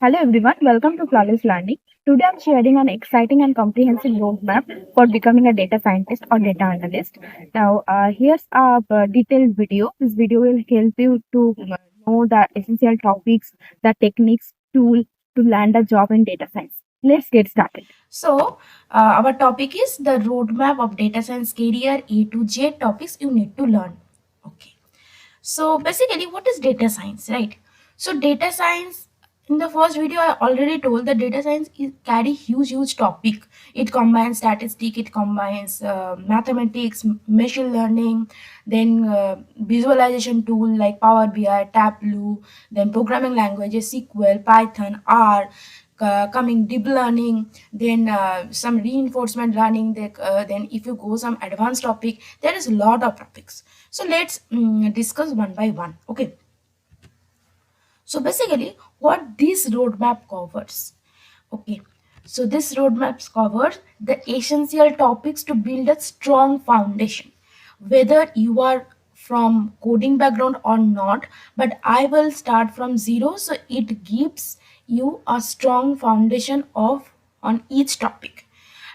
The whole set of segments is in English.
Hello everyone, welcome to Flawless Learning. Today I'm sharing an exciting and comprehensive roadmap for becoming a data scientist or data analyst. Now, here's a detailed video. This video will help you to know the essential topics, the techniques, tool to land a job in data science. Let's get started. Our topic is the roadmap of data science career A to Z topics you need to learn. Okay. So, basically, what is data science, right? So, data science in the first video, I already told that data science is carry huge topic. It combines statistics, it combines mathematics, machine learning, then visualization tool like Power BI, Tableau, then programming languages, SQL, Python, R, coming deep learning, then some reinforcement learning. Then if you go some advanced topic, there is a lot of topics. So let's discuss one by one. Okay. So basically, what this roadmap covers. Okay. So this roadmap covers the essential topics to build a strong foundation. Whether you are from coding background or not, but I will start from zero, so it gives you a strong foundation of on each topic.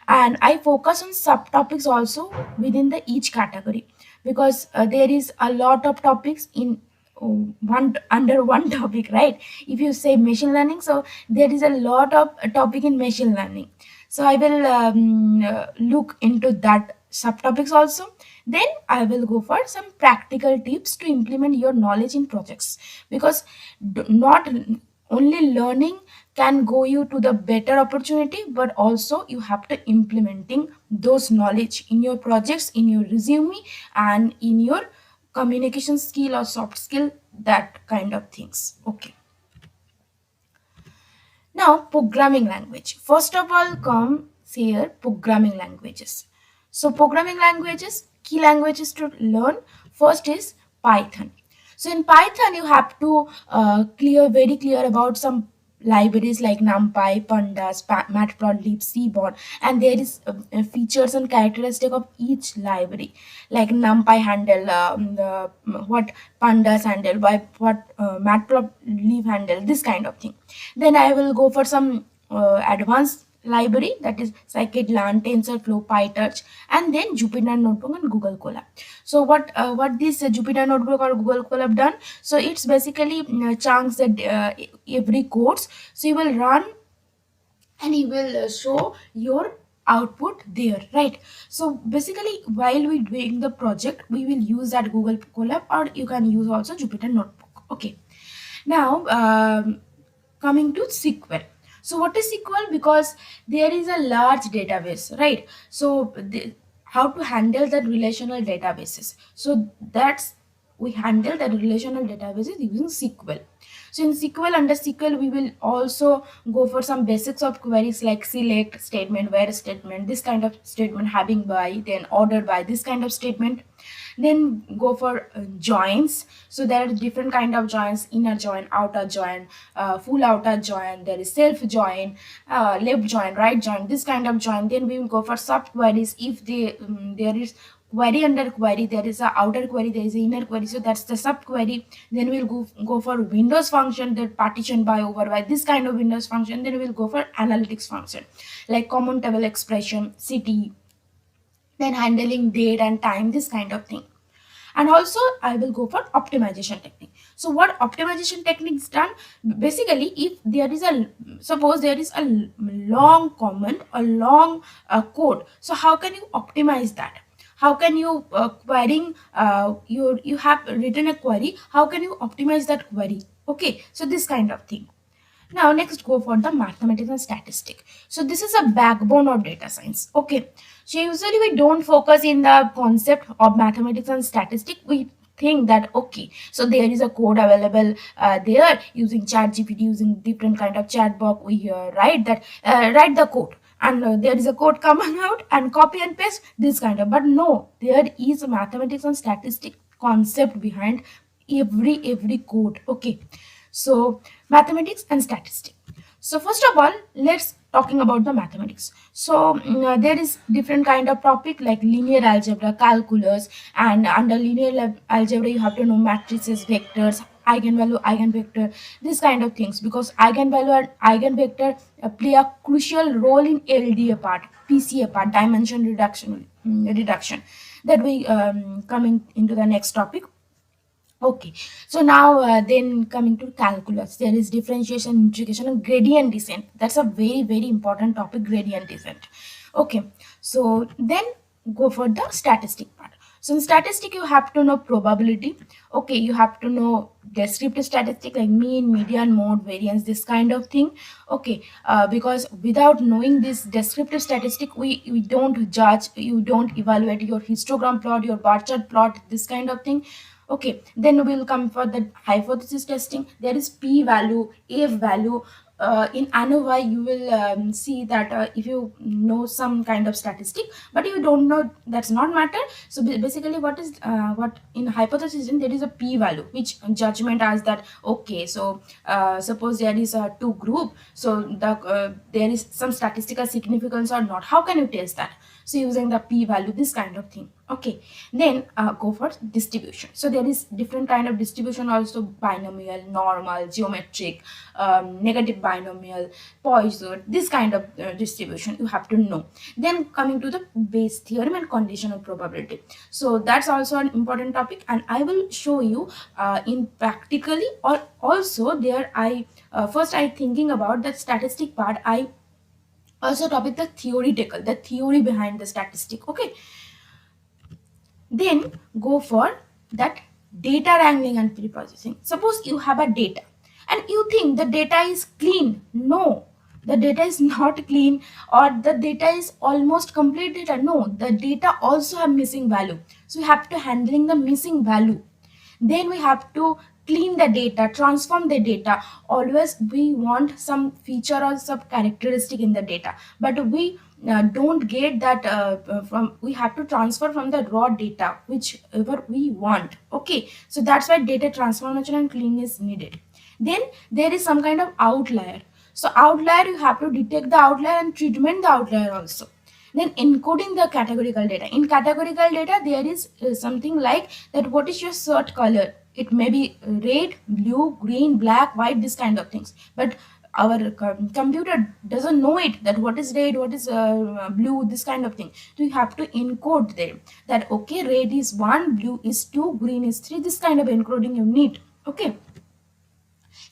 And I focus on subtopics also within the each category, because there is a lot of topics in one under one topic, right? If you say machine learning, so there is a lot of topic in machine learning, so I will look into that subtopics also. Then I will go for some practical tips to implement your knowledge in projects, because not only learning can go you to the better opportunity, but also you have to implementing those knowledge in your projects, in your resume, and in your communication skill or soft skill, that kind of things. Okay. Now, programming language. First of all, come here programming languages. So, programming languages, key languages to learn. First is Python. So, in Python, you have to very clear about some libraries like NumPy, Pandas, Matplotlib, Seaborn, and there is features and characteristic of each library, like NumPy handle, what Pandas handle, by what Matplotlib handle, this kind of thing. Then I will go for some advanced library, that is scikit-learn, TensorFlow, PyTorch, and then Jupyter Notebook and Google Colab. So what this Jupyter Notebook or Google Colab done? So it's basically chunks that every course. So you will run and you will show your output there, right? So basically, while we doing the project, we will use that Google Colab, or you can use also Jupyter Notebook. Okay. Now, coming to SQL. So what is SQL? Because there is a large database, right? So how to handle that relational databases? So that's we handle the relational databases using SQL. So in SQL, under SQL, we will also go for some basics of queries like select statement, where statement, this kind of statement, having by, then ordered by, this kind of statement. Then go for joins. So there are different kind of joins: inner join, outer join, full outer join, there is self join, left join, right join, this kind of join. Then we will go for sub queries. If there is query under query, there is a outer query, there is a inner query, so that's the sub query. Then we'll go for windows function, that partition by, over by, this kind of windows function. Then we'll go for analytics function like common table expression, city, then handling date and time, this kind of thing. And also I will go for optimization technique. So what optimization techniques done? Basically, if there is a, suppose there is a long comment, a long code, so how can you optimize that? How can you querying, you have written a query, how can you optimize that query? Okay, so this kind of thing. Now next, go for the mathematics and statistic. So this is a backbone of data science. Okay. So usually we don't focus in the concept of mathematics and statistic. We think that okay, so there is a code available there, using chat GPT, using different kind of chat box. We write that, write the code, and there is a code coming out and copy and paste, this kind of. But no, there is mathematics and statistic concept behind every code. Okay. So mathematics and statistics. So first of all, let's talking about the mathematics. So there is different kind of topic like linear algebra, calculus, and under linear algebra you have to know matrices, vectors, eigenvalue, eigenvector, this kind of things, because eigenvalue and eigenvector play a crucial role in LDA part, PCA part, dimension reduction, that we coming into the next topic. Okay, so now then coming to calculus, there is differentiation, integration, and gradient descent. That's a very important topic, gradient descent. Okay, so then go for the statistic part. So in statistic, you have to know probability. Okay, you have to know descriptive statistic like mean, median, mode, variance, this kind of thing. Okay, because without knowing this descriptive statistic, we don't judge, you don't evaluate your histogram plot, your bar chart plot, this kind of thing. Okay, then we'll come for the hypothesis testing. There is p value, f value. In ANOVA you will see that if you know some kind of statistic but you don't know, that's not matter. So basically what in hypothesis there is a p value which judgment as that. Okay, so suppose there is a two group, so there is some statistical significance or not, how can you test that? So using the p value, this kind of thing. Okay, then go for distribution. So there is different kind of distribution also, binomial, normal, geometric, negative binomial, Poisson, this kind of distribution you have to know. Then coming to the Bayes theorem and conditional probability, so that's also an important topic, and I will show you in practically, or also there I first I thinking about the statistic part, I also topic the theoretical, the theory behind the statistic. Okay, then go for that data wrangling and preprocessing. Suppose you have a data and you think the data is clean. No, the data is not clean, or the data is almost complete data. No, the data also have missing value. So you have to handling the missing value. Then we have to clean the data, transform the data. Always we want some feature or some characteristic in the data, but we don't get that from, we have to transfer from the raw data whichever we want. Okay, so that's why data transformation and cleaning is needed. Then there is some kind of outlier. So outlier, you have to detect the outlier and treatment the outlier also. Then encoding the categorical data. In categorical data, there is something like that, what is your shirt color? It may be red, blue, green, black, white, this kind of things. But our computer doesn't know it, that what is red, what is blue, this kind of thing. So you have to encode them, that okay, red is 1, blue is 2, green is 3, this kind of encoding you need. Okay,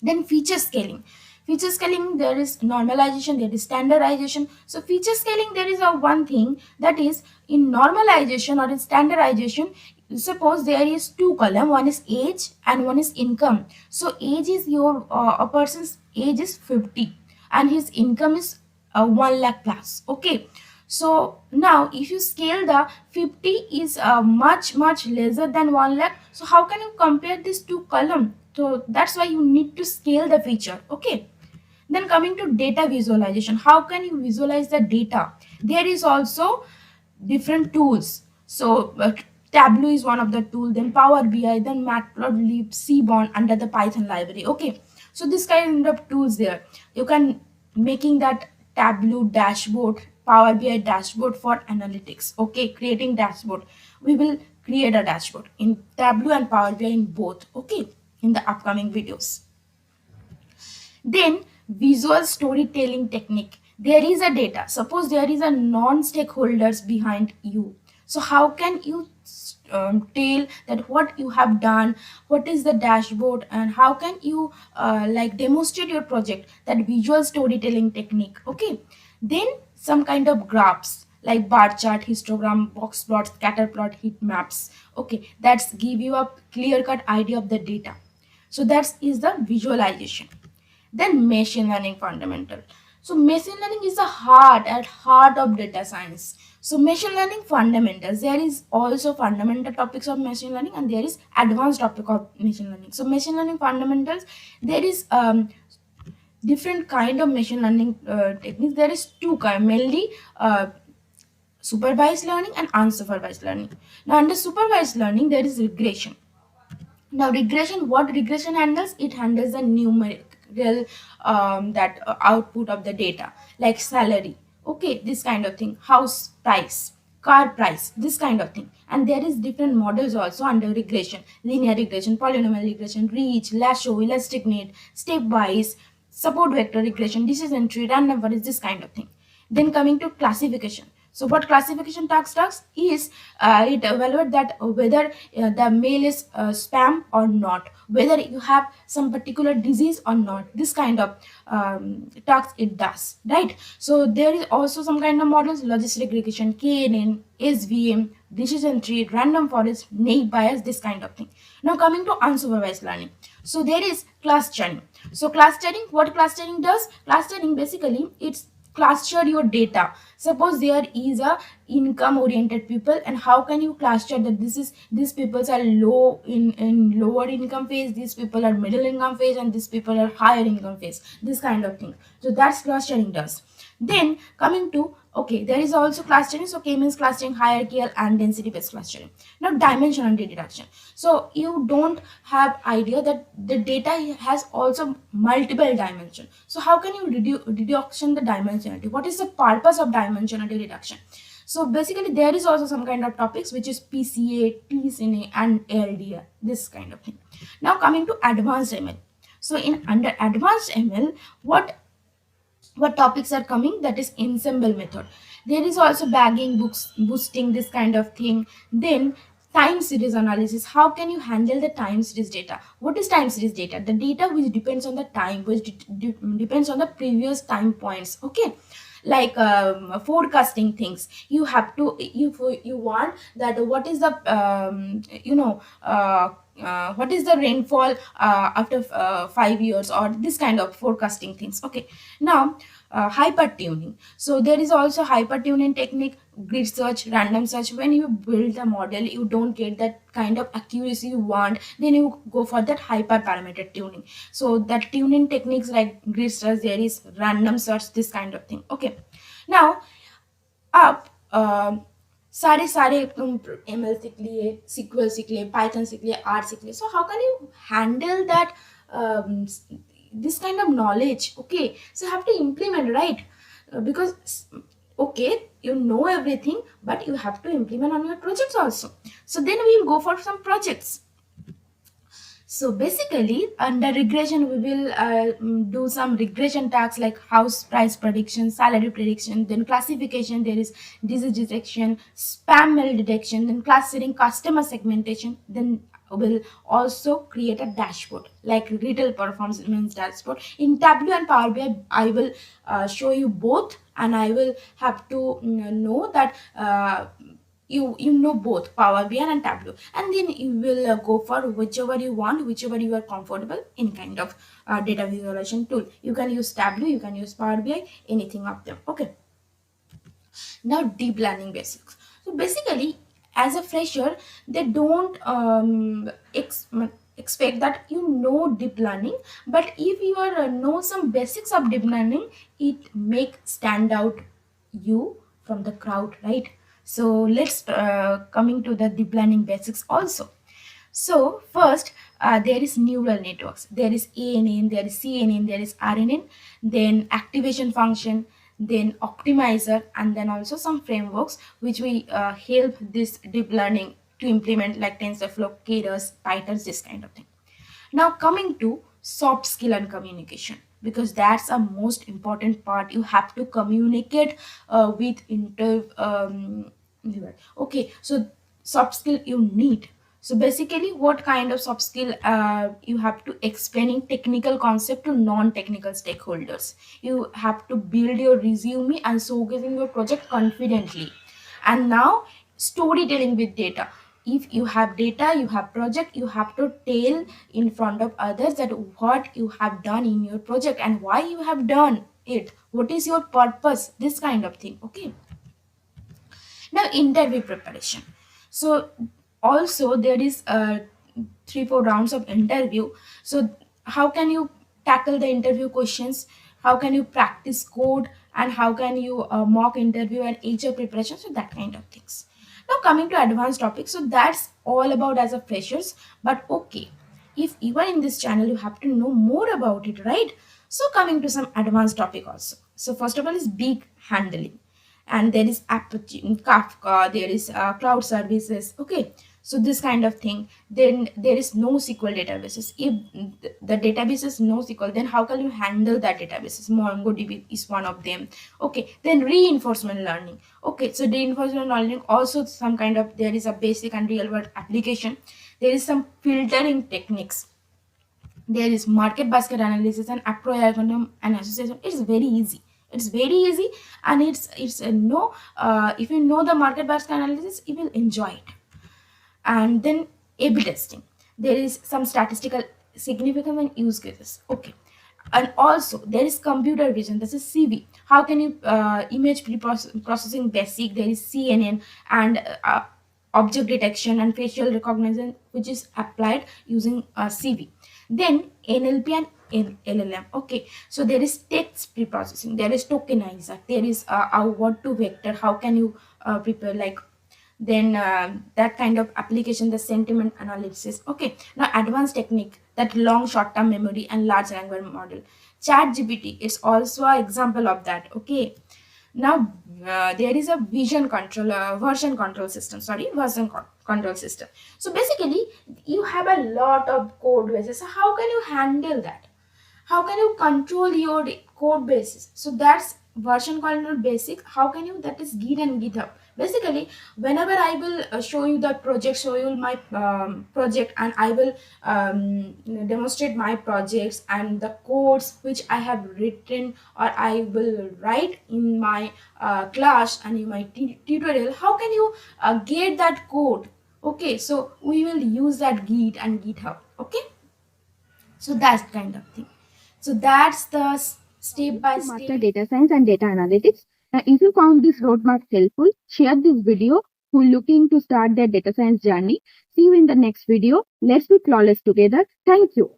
then feature scaling. Feature scaling, there is normalization, there is standardization. So feature scaling, there is a one thing, that is in normalization or in standardization, suppose there is two column, one is age and one is income. So age is your a person's age is 50 and his income is 1 lakh plus. Okay, so now if you scale the 50 is much lesser than 1 lakh, so how can you compare these two column? So that's why you need to scale the feature. Okay, then coming to data visualization, how can you visualize the data? There is also different tools. So Tableau is one of the tool, then Power BI, then Matplotlib, Seaborn under the Python library. Okay, so this kind of tools there, you can making that Tableau dashboard, Power BI dashboard for analytics. Okay, creating dashboard, we will create a dashboard in Tableau and Power BI in both. Okay, in the upcoming videos. Then visual storytelling technique. There is a data. Suppose there is a non-stakeholders behind you. So how can you tell that what you have done, what is the dashboard, and how can you like demonstrate your project? That visual storytelling technique. Okay. Then some kind of graphs like bar chart, histogram, box plot, scatter plot, heat maps. Okay, that's give you a clear-cut idea of the data. So that is the visualization. Then machine learning fundamental. So machine learning is the heart of data science. So machine learning fundamentals, there is also fundamental topics of machine learning and there is advanced topic of machine learning. So machine learning fundamentals, there is different kind of machine learning techniques. There is two kind, mainly supervised learning and unsupervised learning. Now under supervised learning, there is regression. Now regression, what regression handles? It handles the numerical output of the data, like salary. Okay, this kind of thing, house price, car price, this kind of thing. And there is different models also under regression: linear regression, polynomial regression, reach, lasso, elastic net, stepwise, support vector regression, decision tree, random forest, this kind of thing. Then coming to classification. So what classification task does is it evaluate that whether the mail is spam or not, whether you have some particular disease or not, this kind of task it does, right? So there is also some kind of models: logistic regression, knn, svm, decision tree, random forest, naive bias, this kind of thing. Now coming to unsupervised learning. So there is clustering. So clustering, what clustering does? Clustering basically it's cluster your data. Suppose there is a income oriented people, and how can you cluster that these people are low in lower income phase, these people are middle income phase, and these people are higher income phase, this kind of thing. So that's clustering does. Then coming to, okay, there is also clustering. So K means clustering, hierarchical and density based clustering. Now dimensionality reduction. So you don't have idea that the data has also multiple dimension. So how can you reduction the dimensionality? What is the purpose of dimensionality reduction? So basically there is also some kind of topics which is PCA, TCNA and LDR, this kind of thing. Now coming to advanced ML. So in under advanced ML, what topics are coming? That is ensemble method. There is also bagging, books boosting, this kind of thing. Then time series analysis. How can you handle the time series data? What is time series data? The data which depends on the time, which depends on the previous time points, okay? Like forecasting things, you have to, you want that what is the what is the rainfall after 5 years, or this kind of forecasting things, okay? Now hyper tuning. So there is also hyper tuning technique, grid search, random search. When you build a model, you don't get that kind of accuracy you want, then you go for that hyper parameter tuning. So that tuning techniques like grid search, there is random search, this kind of thing, okay? Now आप सारे सारे तुम ML सीख लिए, SQL सीख लिए, Python सीख लिए, R सीख लिए. So how can you handle that this kind of knowledge? Okay, so you have to implement, right? Because okay, you know everything, but you have to implement on your projects also. So then we will go for some projects. So basically, under regression, we will do some regression tasks like house price prediction, salary prediction, then classification, there is disease detection, spam mail detection, then clustering, customer segmentation, then will also create a dashboard like retail performance dashboard. In Tableau and Power BI, I will show you both, and I will have to know that you know both Power BI and Tableau, and then you will go for whichever you want, whichever you are comfortable in kind of data visualization tool. You can use Tableau, you can use Power BI, anything of them, okay? Now deep learning basics. So basically, as a fresher, they don't expect that you know deep learning, but if you are know some basics of deep learning, it make stand out you from the crowd, right? So let's coming to the deep learning basics also. So first, there is neural networks. There is ANN, there is CNN, there is RNN, then activation function, then optimizer, and then also some frameworks which will help this deep learning to implement, like TensorFlow, Keras, Python, this kind of thing. Now coming to soft skill and communication, because that's a most important part. You have to communicate with okay, so soft skill you need. So basically, what kind of soft skill you have to explaining technical concept to non-technical stakeholders. You have to build your resume and showcasing your project confidently. And now storytelling with data. If you have data, you have project, you have to tell in front of others that what you have done in your project and why you have done it. What is your purpose? This kind of thing, okay? Now interview preparation. So also there is 3-4 rounds of interview. So how can you tackle the interview questions? How can you practice code, and how can you mock interview and HR preparation? So that kind of things. Now coming to advanced topics, so that's all about as a freshers, but okay, if you are in this channel, you have to know more about it, right? So coming to some advanced topic also. So first of all is big handling. and there is Apache, Kafka, there is cloud services. Okay, so this kind of thing. Then there is NoSQL databases. If the database is NoSQL, then how can you handle that databases? MongoDB is one of them. Okay, then reinforcement learning. Okay, so reinforcement learning also some kind of, there is a basic and real world application. There is some filtering techniques. There is market basket analysis and acronym and association. It's very easy. It's very easy, and it's a no. If you know the market basket analysis, you will enjoy it. And then A/B testing. There is some statistical significance and use cases. Okay, and also there is computer vision. This is CV. How can you image processing basic? There is CNN and object detection and facial recognition, which is applied using CV. Then NLP and LLM. Okay, so there is text preprocessing. There is tokenizer. There is what to vector. How can you prepare like, then that kind of application, the sentiment analysis. Okay, now advanced technique, that long short-term memory and large language model. Chat GPT is also an example of that. Okay, now there is a version control system, control system. So basically you have a lot of code bases. So how can you handle that? How can you control your code bases? So that's version control basic. How can you, that is Git and GitHub. Basically whenever I will show you the project, show you my project, and I will demonstrate my projects and the codes which I have written or I will write in my class and in my tutorial, how can you get that code? Okay, so we will use that Git and GitHub. Okay, so that's kind of thing. So that's the step by To master step. data science and data analytics. Now, if you found this roadmap helpful, share this video who looking to start their data science journey. See you in the next video. Let's be flawless together. Thank you.